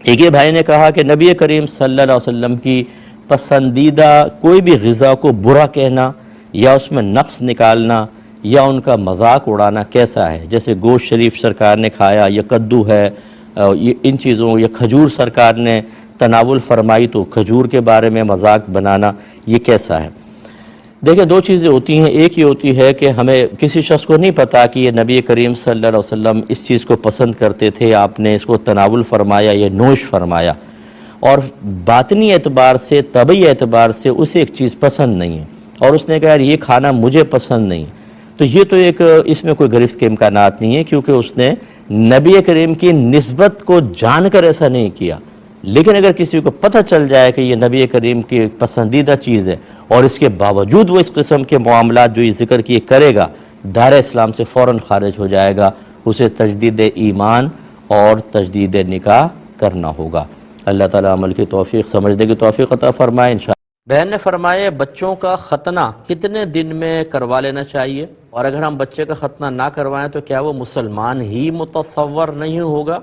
ایک یہ بھائی نے کہا کہ نبی کریم صلی اللہ علیہ وسلم کی پسندیدہ کوئی بھی غذا کو برا کہنا یا اس میں نقص نکالنا یا ان کا مذاق اڑانا کیسا ہے؟ جیسے گوشت شریف سرکار نے کھایا یا کدو ہے، ان چیزوں، یا کھجور سرکار نے تناول فرمائی تو کھجور کے بارے میں مذاق بنانا، یہ کیسا ہے؟ دیکھیں، دو چیزیں ہوتی ہیں۔ ایک یہ ہوتی ہے کہ ہمیں کسی شخص کو نہیں پتا کہ یہ نبی کریم صلی اللہ علیہ وسلم اس چیز کو پسند کرتے تھے، آپ نے اس کو تناول فرمایا یا نوش فرمایا، اور باطنی اعتبار سے، طبعی اعتبار سے اسے ایک چیز پسند نہیں ہے اور اس نے کہا یار یہ کھانا مجھے پسند نہیں، تو یہ تو ایک اس میں کوئی گرفت کے امکانات نہیں ہے، کیونکہ اس نے نبی کریم کی نسبت کو جان کر ایسا نہیں کیا۔ لیکن اگر کسی کو پتہ چل جائے کہ یہ نبی کریم کی پسندیدہ چیز ہے اور اس کے باوجود وہ اس قسم کے معاملات جو یہ ذکر کیے کرے گا، دائرہ اسلام سے فوراً خارج ہو جائے گا، اسے تجدید ایمان اور تجدید نکاح کرنا ہوگا۔ اللہ تعالیٰ عمل کی توفیق، سمجھنے کی توفیق عطا فرمائے انشاءاللہ۔ بہن نے فرمایا بچوں کا ختنہ کتنے دن میں کروا لینا چاہیے، اور اگر ہم بچے کا ختنہ نہ کروائیں تو کیا وہ مسلمان ہی متصور نہیں ہوگا؟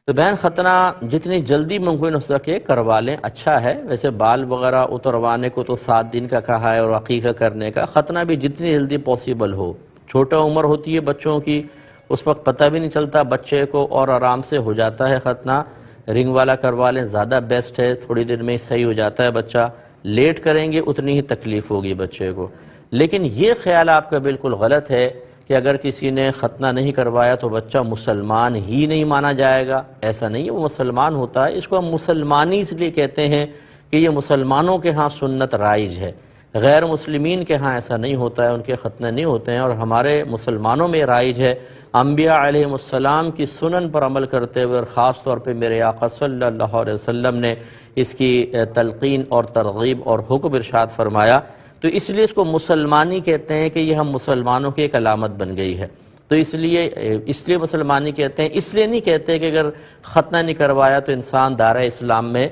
تو بہن، ختنہ جتنی جلدی ممکن ہو سکے کروا لیں، اچھا ہے۔ ویسے بال وغیرہ اتروانے کو تو 7 دن کا کہا ہے اور عقیقہ کرنے کا، ختنہ بھی جتنی جلدی پاسبل ہو۔ چھوٹا عمر ہوتی ہے بچوں کی، اس وقت پتہ بھی نہیں چلتا بچے کو اور آرام سے ہو جاتا ہے ختنہ۔ رنگ والا کروا لیں، زیادہ بیسٹ ہے، تھوڑی دیر میں ہی صحیح ہو جاتا ہے بچہ۔ لیٹ کریں گے اتنی ہی تکلیف ہوگی بچے کو۔ لیکن یہ خیال آپ کا بالکل غلط ہے کہ اگر کسی نے ختنہ نہیں کروایا تو بچہ مسلمان ہی نہیں مانا جائے گا۔ ایسا نہیں ہے، وہ مسلمان ہوتا ہے۔ اس کو ہم مسلمانی اس لیے کہتے ہیں کہ یہ مسلمانوں کے ہاں سنت رائج ہے، غیر مسلمین کے ہاں ایسا نہیں ہوتا ہے، ان کے ختنے نہیں ہوتے ہیں، اور ہمارے مسلمانوں میں رائج ہے۔ انبیاء علیہ السلام کی سنن پر عمل کرتے ہوئے، اور خاص طور پہ میرے آقا صلی اللہ علیہ وسلم نے اس کی تلقین اور ترغیب اور حکم ارشاد فرمایا، تو اس لیے اس کو مسلمانی کہتے ہیں کہ یہ ہم مسلمانوں کی ایک علامت بن گئی ہے۔ تو اس لیے مسلمانی کہتے ہیں، اس لیے نہیں کہتے کہ اگر ختنہ نہیں کروایا تو انسان دائرہ اسلام میں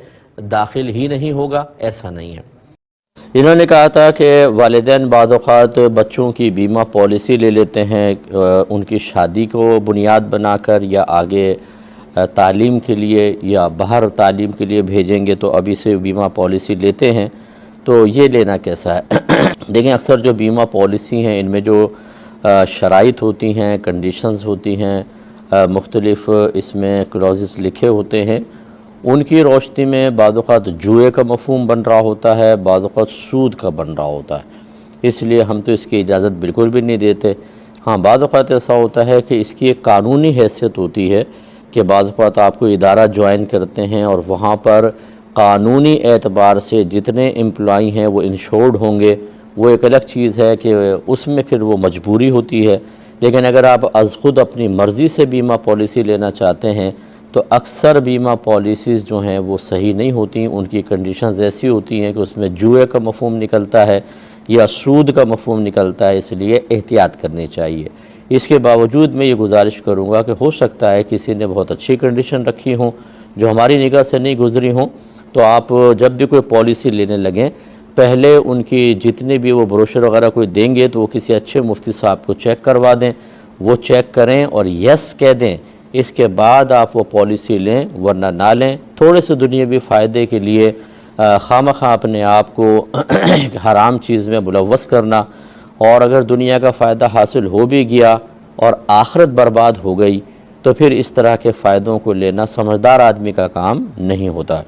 داخل ہی نہیں ہوگا، ایسا نہیں ہے۔ انہوں نے کہا تھا کہ والدین بعض اوقات بچوں کی بیمہ پالیسی لے لیتے ہیں ان کی شادی کو بنیاد بنا کر، یا آگے تعلیم کے لیے یا باہر تعلیم کے لیے بھیجیں گے تو ابھی سے بیمہ پالیسی لیتے ہیں، تو یہ لینا کیسا ہے؟ دیکھیں، اکثر جو بیمہ پالیسی ہیں ان میں جو شرائط ہوتی ہیں، کنڈیشنز ہوتی ہیں، مختلف اس میں کلوزز لکھے ہوتے ہیں، ان کی روشنی میں بعض اوقات جوئے کا مفہوم بن رہا ہوتا ہے، بعض اوقات سود کا بن رہا ہوتا ہے۔ اس لیے ہم تو اس کی اجازت بالکل بھی نہیں دیتے۔ ہاں، بعض اوقات ایسا ہوتا ہے کہ اس کی ایک قانونی حیثیت ہوتی ہے کہ بعض اوقات آپ کو ادارہ جوائن کرتے ہیں اور وہاں پر قانونی اعتبار سے جتنے امپلائی ہیں وہ انشورڈ ہوں گے، وہ ایک الگ چیز ہے کہ اس میں پھر وہ مجبوری ہوتی ہے۔ لیکن اگر آپ از خود اپنی مرضی سے بیمہ پالیسی لینا چاہتے ہیں تو اکثر بیمہ پالیسیز جو ہیں وہ صحیح نہیں ہوتی، ان کی کنڈیشنز ایسی ہوتی ہیں کہ اس میں جوئے کا مفہوم نکلتا ہے یا سود کا مفہوم نکلتا ہے، اس لیے احتیاط کرنی چاہیے۔ اس کے باوجود میں یہ گزارش کروں گا کہ ہو سکتا ہے کسی نے بہت اچھی کنڈیشن رکھی ہوں جو ہماری نگاہ سے نہیں گزری ہوں، تو آپ جب بھی کوئی پالیسی لینے لگیں، پہلے ان کی جتنے بھی وہ بروشر وغیرہ کوئی دیں گے تو وہ کسی اچھے مفتی صاحب کو چیک کروا دیں، وہ چیک کریں اور یس کہہ دیں، اس کے بعد آپ وہ پالیسی لیں، ورنہ نہ لیں۔ تھوڑے سے دنیاوی فائدے کے لیے خواہ مخواہ اپنے آپ کو حرام چیز میں ملوث کرنا، اور اگر دنیا کا فائدہ حاصل ہو بھی گیا اور آخرت برباد ہو گئی تو پھر اس طرح کے فائدوں کو لینا سمجھدار آدمی کا کام نہیں ہوتا۔